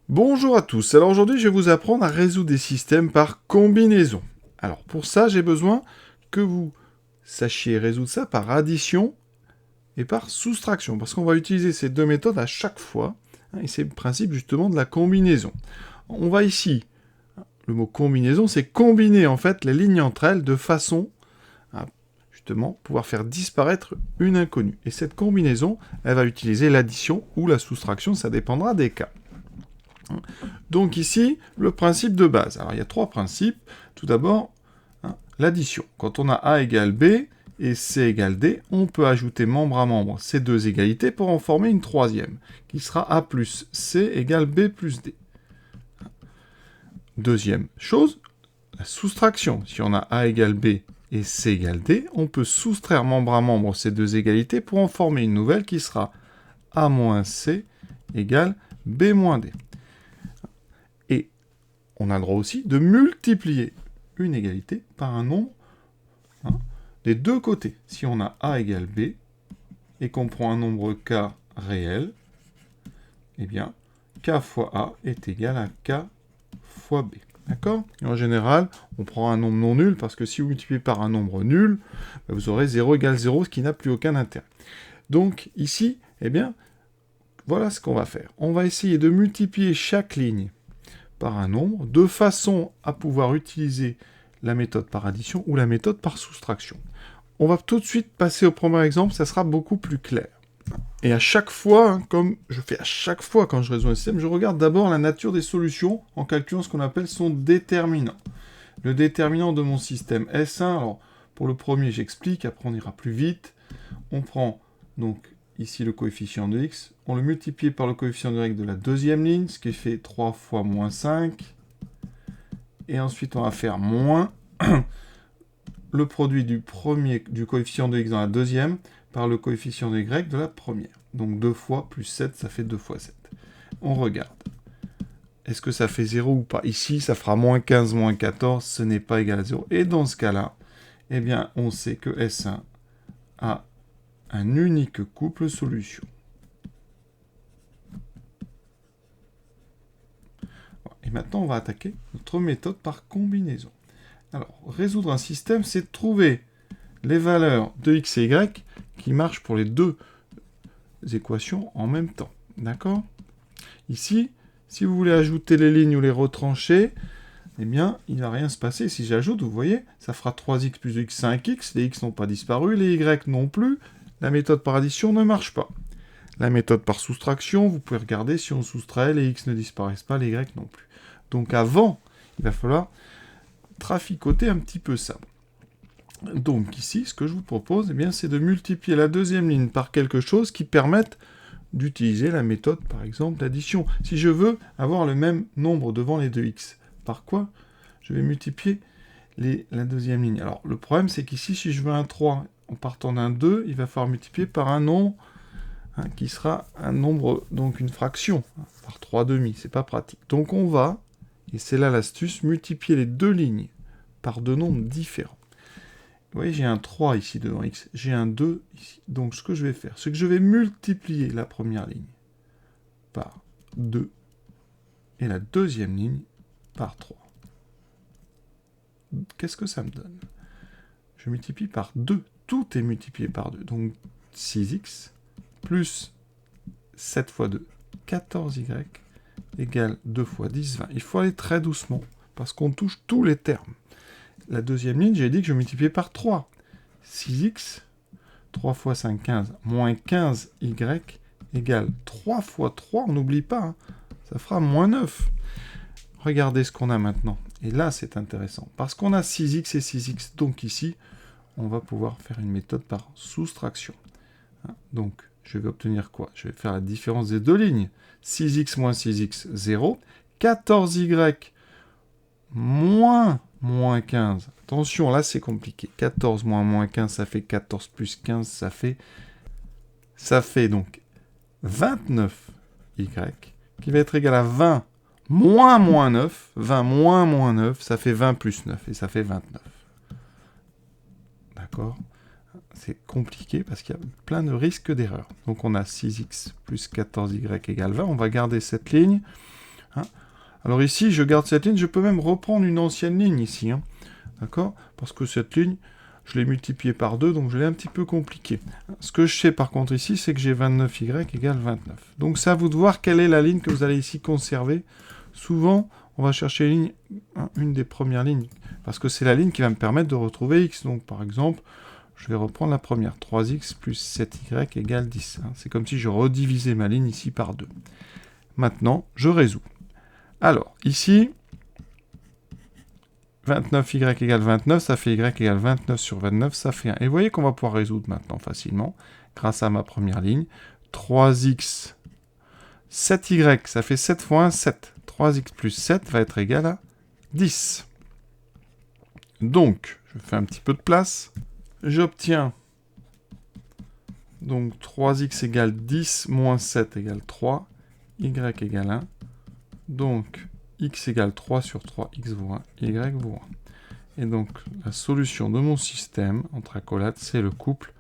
Bonjour à tous, alors aujourd'hui je vais vous apprendre à résoudre des systèmes par combinaison. Alors pour ça j'ai besoin que vous sachiez résoudre ça par addition et par soustraction, parce qu'on va utiliser ces deux méthodes à chaque fois, et c'est le principe justement de la combinaison. On va ici, le mot combinaison c'est combiner en fait les lignes entre elles de façon à justement pouvoir faire disparaître une inconnue. Et cette combinaison, elle va utiliser l'addition ou la soustraction, ça dépendra des cas. Donc ici, le principe de base. Alors il y a trois principes. Tout d'abord, l'addition. Quand on a A égale B et C égale D, on peut ajouter membre à membre ces deux égalités pour en former une troisième, qui sera A plus C égale B plus D. Deuxième chose, la soustraction. Si on a A égale B et C égale D, on peut soustraire membre à membre ces deux égalités pour en former une nouvelle qui sera A moins C égale B moins D. Et on a le droit aussi de multiplier une égalité par un nombre des deux côtés. Si on a A égale B et qu'on prend un nombre K réel, eh bien, K fois A est égal à K fois B. D'accord? Et en général, on prend un nombre non nul, parce que si vous multipliez par un nombre nul, vous aurez 0 égale 0, ce qui n'a plus aucun intérêt. Donc ici, eh bien, voilà ce qu'on va faire. On va essayer de multiplier chaque ligne par un nombre, de façon à pouvoir utiliser la méthode par addition ou la méthode par soustraction. On va tout de suite passer au premier exemple, ça sera beaucoup plus clair. Et à chaque fois, comme je fais à chaque fois quand je résous un système, je regarde d'abord la nature des solutions en calculant ce qu'on appelle son déterminant. Le déterminant de mon système S1, alors pour le premier j'explique, après on ira plus vite. On prend donc ici le coefficient de x, on le multiplie par le coefficient de y de la deuxième ligne, ce qui fait 3 fois moins 5. Et ensuite on va faire moins le produit du coefficient de x dans la deuxième par le coefficient de y de la première. Donc 2 fois plus 7, ça fait 2 fois 7. On regarde. Est-ce que ça fait 0 ou pas? Ici, ça fera moins 15, moins 14, ce n'est pas égal à 0. Et dans ce cas-là, eh bien, on sait que S1 a un unique couple solution. Et maintenant, on va attaquer notre méthode par combinaison. Alors, résoudre un système, c'est de trouver les valeurs de x et y qui marchent pour les deux équations en même temps. D'accord? Ici, si vous voulez ajouter les lignes ou les retrancher, eh bien, il ne va rien se passer. Si j'ajoute, vous voyez, ça fera 3x plus x, 5x. Les x n'ont pas disparu, les y non plus. La méthode par addition ne marche pas. La méthode par soustraction, vous pouvez regarder, si on soustrait, les x ne disparaissent pas, les y non plus. Donc avant, il va falloir traficoter un petit peu ça. Donc ici, ce que je vous propose, eh bien, c'est de multiplier la deuxième ligne par quelque chose qui permette d'utiliser la méthode, par exemple, d'addition. Si je veux avoir le même nombre devant les deux x, par quoi je vais multiplier la deuxième ligne? Alors, le problème, c'est qu'ici, si je veux un 3 en partant d'un 2, il va falloir multiplier par un nombre qui sera un nombre, donc une fraction, par 3 demi. C'est pas pratique. Donc, on va, et c'est là l'astuce, multiplier les deux lignes par deux nombres différents. Vous voyez, j'ai un 3 ici devant x, j'ai un 2 ici. Donc ce que je vais faire, c'est que je vais multiplier la première ligne par 2 et la deuxième ligne par 3. Qu'est-ce que ça me donne? Je multiplie par 2. Tout est multiplié par 2. Donc 6x plus 7 fois 2, 14y, égale 2 fois 10, 20. Il faut aller très doucement, parce qu'on touche tous les termes. La deuxième ligne, j'ai dit que je multipliais par 3. 6x, 3 fois 5, 15, moins 15y, égale 3 fois 3, on n'oublie pas, hein, ça fera moins 9. Regardez ce qu'on a maintenant. Et là, c'est intéressant, parce qu'on a 6x et 6x, donc ici, on va pouvoir faire une méthode par soustraction. Donc, je vais obtenir quoi? Je vais faire la différence des deux lignes. 6x moins 6x, 0. 14y moins 15. Attention, là c'est compliqué. 14 moins 15, ça fait 14 plus 15, ça fait donc 29y, qui va être égal à 20 moins 9. 20 moins 9, ça fait 20 plus 9, et ça fait 29. D'accord? C'est compliqué parce qu'il y a plein de risques d'erreur. Donc on a 6x plus 14y égale 20. On va garder cette ligne. hein. Alors ici, je garde cette ligne, je peux même reprendre une ancienne ligne ici, hein. D'accord? Parce que cette ligne, je l'ai multipliée par 2, donc je l'ai un petit peu compliqué. Ce que je sais par contre ici, c'est que j'ai 29y égale 29. Donc c'est à vous de voir quelle est la ligne que vous allez ici conserver. Souvent, on va chercher une des premières lignes, parce que c'est la ligne qui va me permettre de retrouver x. Donc par exemple, je vais reprendre la première, 3x plus 7y égale 10. C'est comme si je redivisais ma ligne ici par 2. Maintenant, je résous. Alors, ici, 29y égale 29, ça fait y égale 29 sur 29, ça fait 1. Et vous voyez qu'on va pouvoir résoudre maintenant facilement, grâce à ma première ligne. 3x, 7y, ça fait 7 fois 1, 7. 3x plus 7 va être égal à 10. Donc, je fais un petit peu de place. J'obtiens donc 3x égale 10 moins 7 égale 3, y égale 1. Donc, x égale 3 sur 3, x vaut 1, y vaut 1. Et donc, la solution de mon système, entre accolades, c'est le couple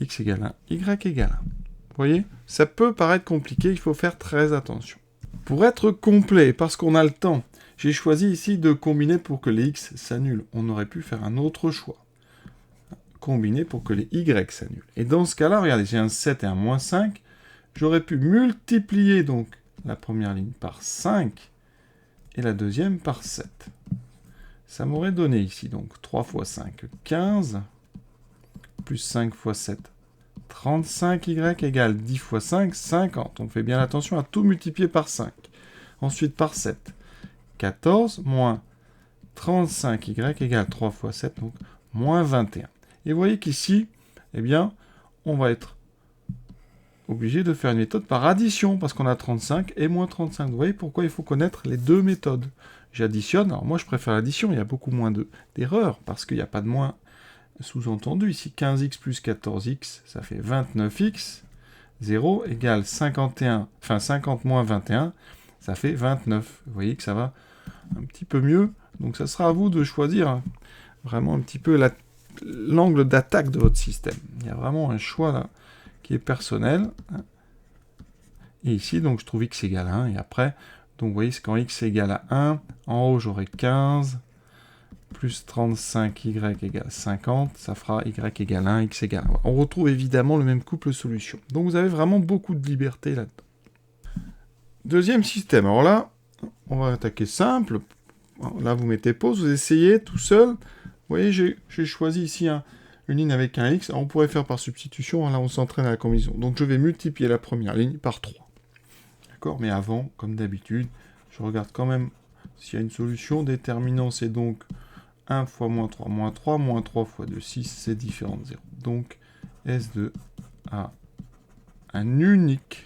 x égale 1, y égale 1. Vous voyez? Ça peut paraître compliqué, il faut faire très attention. Pour être complet, parce qu'on a le temps, j'ai choisi ici de combiner pour que les x s'annulent. On aurait pu faire un autre choix. Combiner pour que les y s'annulent. Et dans ce cas-là, regardez, j'ai un 7 et un moins 5. J'aurais pu multiplier donc la première ligne par 5 et la deuxième par 7. Ça m'aurait donné ici donc 3 fois 5, 15, plus 5 fois 7, 35y égale 10 fois 5, 50. On fait bien attention à tout multiplier par 5. Ensuite par 7, 14, moins 35y égale 3 fois 7, donc moins 21. Et vous voyez qu'ici, eh bien, on va être obligé de faire une méthode par addition, parce qu'on a 35 et moins 35. Vous voyez pourquoi il faut connaître les deux méthodes. J'additionne, alors moi je préfère l'addition, il y a beaucoup moins d'erreurs, parce qu'il n'y a pas de moins sous-entendu. Ici, 15x plus 14x, ça fait 29x. 0 égale 51, enfin 50 moins 21, ça fait 29. Vous voyez que ça va un petit peu mieux. Donc ça sera à vous de choisir hein, vraiment un petit peu l'angle d'attaque de votre système. Il y a vraiment un choix là qui est personnel. Et ici, donc je trouve x égale 1. Et après, donc vous voyez, c'est quand x égale à 1, en haut j'aurai 15, plus 35y égale 50, ça fera y égale 1, x égale 1. On retrouve évidemment le même couple solution. Donc vous avez vraiment beaucoup de liberté là-dedans. Deuxième système. Alors là, on va attaquer simple. Là, vous mettez pause, vous essayez tout seul. Vous voyez, j'ai choisi ici une ligne avec un x. Alors, on pourrait faire par substitution. Là, on s'entraîne à la combinaison. Donc je vais multiplier la première ligne par 3. D'accord? Mais avant, comme d'habitude, je regarde quand même s'il y a une solution. Déterminant, c'est donc 1 fois moins 3, moins 3 fois 2, 6, c'est différent de 0. Donc, S2 a un unique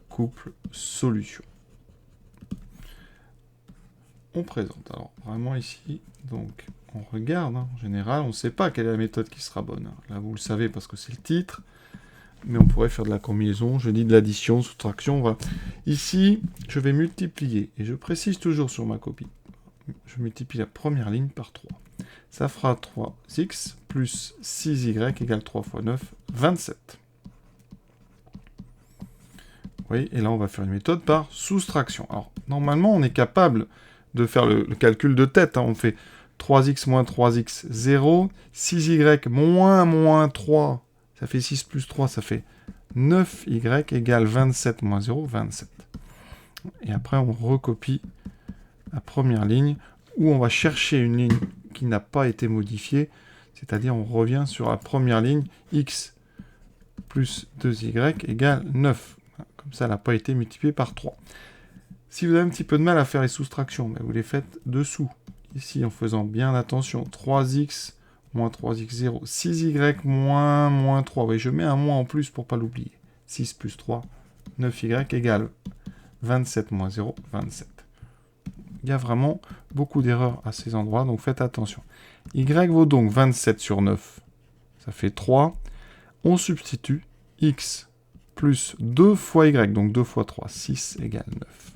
couple solution. On présente. Alors, vraiment ici, donc, on regarde. En général, on ne sait pas quelle est la méthode qui sera bonne. Là, vous le savez parce que c'est le titre. Mais on pourrait faire de la combinaison, je dis de l'addition, soustraction. Voilà. Ici, je vais multiplier. Et je précise toujours sur ma copie. Je multiplie la première ligne par 3. Ça fera 3x plus 6y égale 3 fois 9, 27. Vous voyez, et là, on va faire une méthode par soustraction. Alors, normalement, on est capable de faire le calcul de tête. On fait 3x moins 3x, 0. 6y moins 3, ça fait 6 plus 3, ça fait 9y égale 27 moins 0, 27. Et après, on recopie la première ligne, où on va chercher une ligne qui n'a pas été modifiée, c'est-à-dire on revient sur la première ligne, x plus 2y égale 9. Comme ça, elle n'a pas été multipliée par 3. Si vous avez un petit peu de mal à faire les soustractions, ben vous les faites dessous. Ici, en faisant bien attention, 3x moins 3x, 0. 6y moins 3. Oui, je mets un moins en plus pour ne pas l'oublier. 6 plus 3, 9y égale 27 moins 0, 27. Il y a vraiment beaucoup d'erreurs à ces endroits, donc faites attention. Y vaut donc 27 sur 9, ça fait 3. On substitue x plus 2 fois y, donc 2 fois 3, 6 égale 9.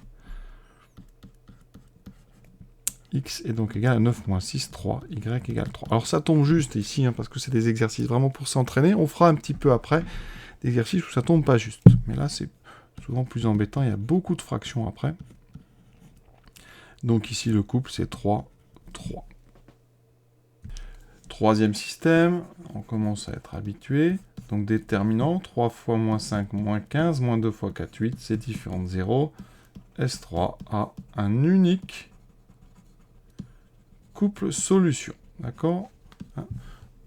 X est donc égal à 9 moins 6, 3, y égale 3. Alors ça tombe juste ici, parce que c'est des exercices vraiment pour s'entraîner. On fera un petit peu après des exercices où ça tombe pas juste. Mais là, c'est souvent plus embêtant, il y a beaucoup de fractions après. Donc ici, le couple, c'est 3, 3. Troisième système, on commence à être habitué. Donc déterminant, 3 fois moins 5, moins 15, moins 2 fois 4, 8, c'est différent de 0. S3 a un unique couple solution. D'accord?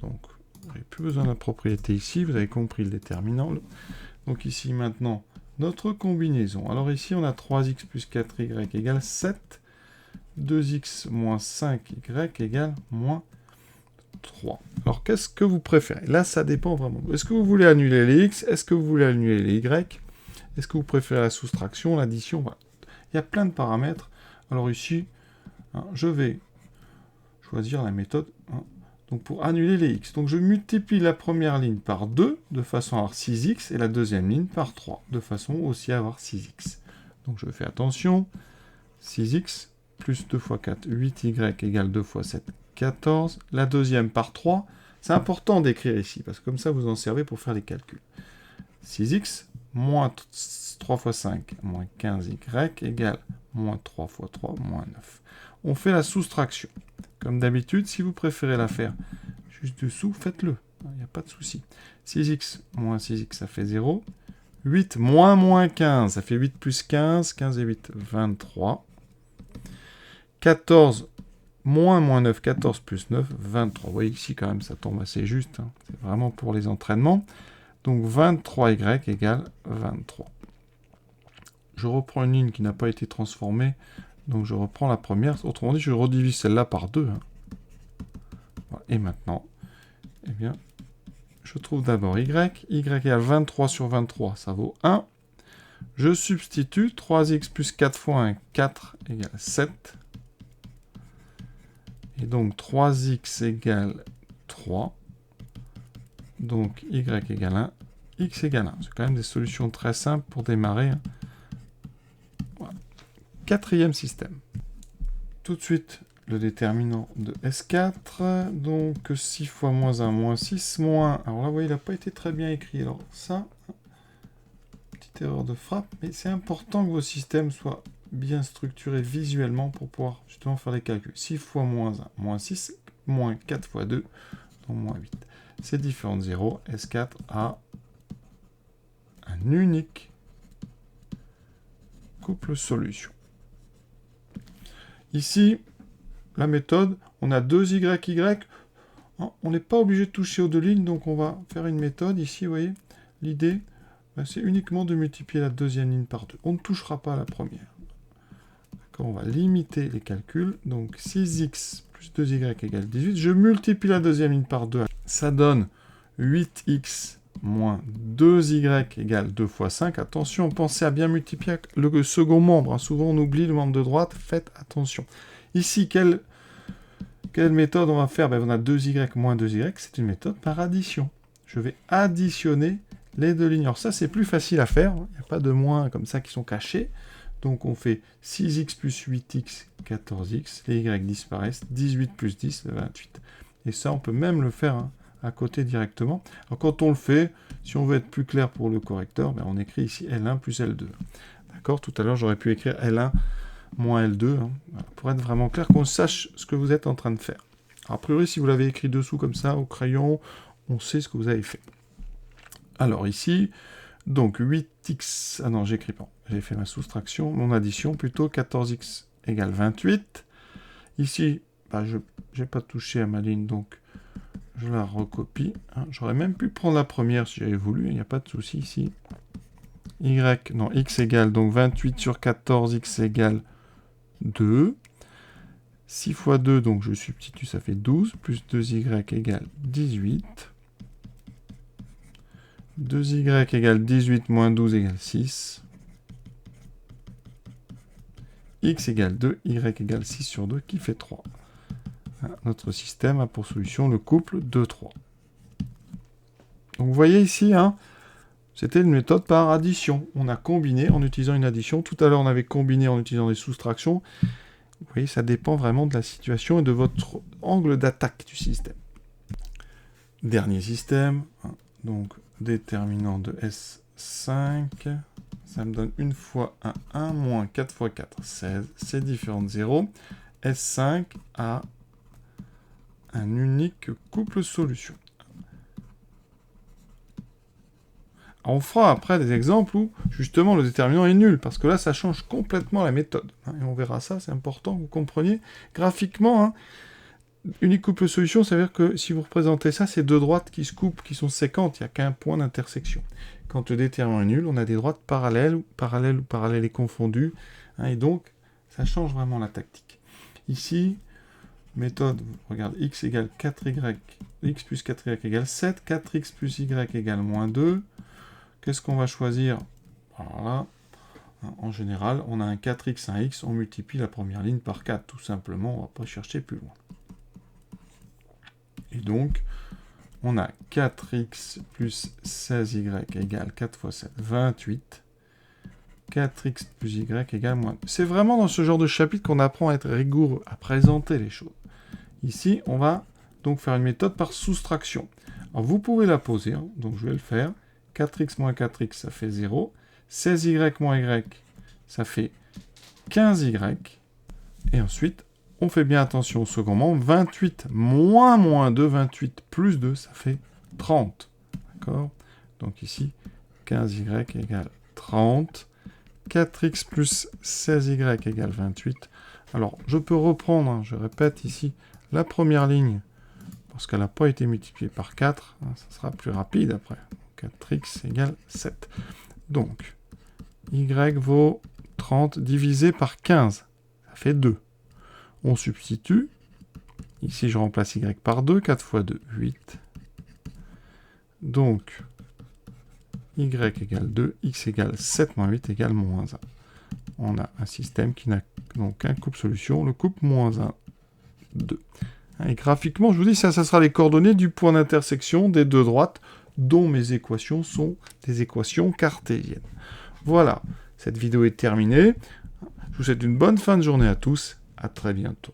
Donc, vous n'avez plus besoin de la propriété ici, vous avez compris le déterminant. Donc ici, maintenant, notre combinaison. Alors ici, on a 3x plus 4y égale 7. 2x moins 5y égale moins 3. Alors, qu'est-ce que vous préférez? Là, ça dépend vraiment. Est-ce que vous voulez annuler les x? Est-ce que vous voulez annuler les y? Est-ce que vous préférez la soustraction, l'addition? Voilà. Il y a plein de paramètres. Alors ici, je vais choisir la méthode donc pour annuler les x. Donc je multiplie la première ligne par 2, de façon à avoir 6x, et la deuxième ligne par 3, de façon aussi à avoir 6x. Donc je fais attention. 6x plus 2 fois 4, 8y égale 2 fois 7, 14. La deuxième par 3. C'est important d'écrire ici, parce que comme ça, vous en servez pour faire les calculs. 6x moins 3 fois 5, moins 15y égale moins 3 fois 3, moins 9. On fait la soustraction. Comme d'habitude, si vous préférez la faire juste dessous, faites-le. Il n'y a pas de souci. 6x moins 6x, ça fait 0. 8 moins 15, ça fait 8 plus 15. 15 et 8, 23. 14 moins 9, 14 plus 9, 23. Vous voyez ici, quand même, ça tombe assez juste. C'est vraiment pour les entraînements. Donc 23y égale 23. Je reprends une ligne qui n'a pas été transformée. Donc je reprends la première. Autrement dit, je redivise celle-là par 2. Voilà. Et maintenant, eh bien, je trouve d'abord y. Y égale 23 sur 23, ça vaut 1. Je substitue 3x plus 4 fois 1, 4 égale 7. Et donc 3x égale 3. Donc y égale 1, x égale 1. C'est quand même des solutions très simples pour démarrer. Voilà. Quatrième système. Tout de suite, le déterminant de S4. Donc 6 fois moins 1, moins 6, moins 1. Alors là, vous voyez, il n'a pas été très bien écrit. Alors ça, petite erreur de frappe. Mais c'est important que vos systèmes soient bien structurés visuellement pour pouvoir justement faire les calculs. 6 fois moins 1, moins 6, moins 4 fois 2, donc moins 8. C'est différent de 0. S4 a un unique couple solution. Ici, la méthode, on a 2y. On n'est pas obligé de toucher aux deux lignes, donc on va faire une méthode. Ici, vous voyez, l'idée, c'est uniquement de multiplier la deuxième ligne par 2. On ne touchera pas à la première. On va limiter les calculs. Donc 6x plus 2y égale 18. Je multiplie la deuxième ligne par 2. Ça donne 8x moins 2y égale 2 fois 5. Attention, pensez à bien multiplier le second membre. Souvent, on oublie le membre de droite. Faites attention. Ici, quelle méthode on va faire? On a 2y moins 2y. C'est une méthode par addition. Je vais additionner les deux lignes. Alors ça, c'est plus facile à faire. Il n'y a pas de moins comme ça qui sont cachés. Donc on fait 6x plus 8x, 14x. Les y disparaissent. 18 plus 10, 28. Et ça, on peut même le faire à côté directement. Alors quand on le fait, si on veut être plus clair pour le correcteur, on écrit ici L1 plus L2. D'accord? Tout à l'heure, j'aurais pu écrire L1 moins L2, voilà, pour être vraiment clair, qu'on sache ce que vous êtes en train de faire. Alors, a priori, si vous l'avez écrit dessous comme ça, au crayon, on sait ce que vous avez fait. Alors ici, donc 8x... Ah non, j'écris pas. J'ai fait ma soustraction, mon addition, plutôt 14x égale 28. Ici, je n'ai pas touché à ma ligne, donc je la recopie. J'aurais même pu prendre la première si j'avais voulu, il n'y a pas de souci ici. X égale donc 28 sur 14, x égale 2. 6 fois 2, donc je substitue, ça fait 12, plus 2y égale 18. 2y égale 18 moins 12 égale 6. X égale 2, y égale 6 sur 2, qui fait 3. Notre système a pour solution le couple 2, 3. Donc vous voyez ici, c'était une méthode par addition. On a combiné en utilisant une addition. Tout à l'heure, on avait combiné en utilisant des soustractions. Vous voyez, ça dépend vraiment de la situation et de votre angle d'attaque du système. Dernier système, donc déterminant de S5, Ça me donne 1 fois 1, moins 4 fois 4, 16. Ces différentes zéros. S5 a un unique couple solution. Alors, on fera après des exemples où, justement, le déterminant est nul, parce que là, ça change complètement la méthode. Et on verra ça, c'est important que vous compreniez. Graphiquement, unique couple solution, ça veut dire que si vous représentez ça, c'est deux droites qui se coupent, qui sont séquentes, il n'y a qu'un point d'intersection. Quand le déterminant est nul, on a des droites parallèles ou parallèles et confondues, et donc, ça change vraiment la tactique. Ici, méthode, regarde, x égale 4y, x plus 4y égale 7, 4x plus y égale moins 2. Qu'est-ce qu'on va choisir? Voilà. En général, on a un 4x, un x, on multiplie la première ligne par 4, tout simplement, on ne va pas chercher plus loin. Et donc, on a 4x plus 16y égale 4 fois 7, 28. 4x plus y égale moins 2. C'est vraiment dans ce genre de chapitre qu'on apprend à être rigoureux, à présenter les choses. Ici, on va donc faire une méthode par soustraction. Alors, vous pouvez la poser, donc je vais le faire. 4x moins 4x, ça fait 0. 16y moins y, ça fait 15y. Et ensuite, on fait bien attention au second membre. 28 moins 2, 28 plus 2, ça fait 30. D'accord? Donc ici, 15y égale 30. 4x plus 16y égale 28. Alors, je peux reprendre, je répète ici, la première ligne, parce qu'elle n'a pas été multipliée par 4. Ça sera plus rapide après. 4x égale 7. Donc, y vaut 30 divisé par 15. Ça fait 2. On substitue. Ici, je remplace y par 2. 4 fois 2, 8. Donc, y égale 2. X égale 7 moins 8 égale moins 1. On a un système qui n'a donc qu'un couple solution. Le couple moins 1, 2. Et graphiquement, je vous dis, ça sera les coordonnées du point d'intersection des deux droites, dont mes équations sont des équations cartésiennes. Voilà, cette vidéo est terminée. Je vous souhaite une bonne fin de journée à tous. À très bientôt.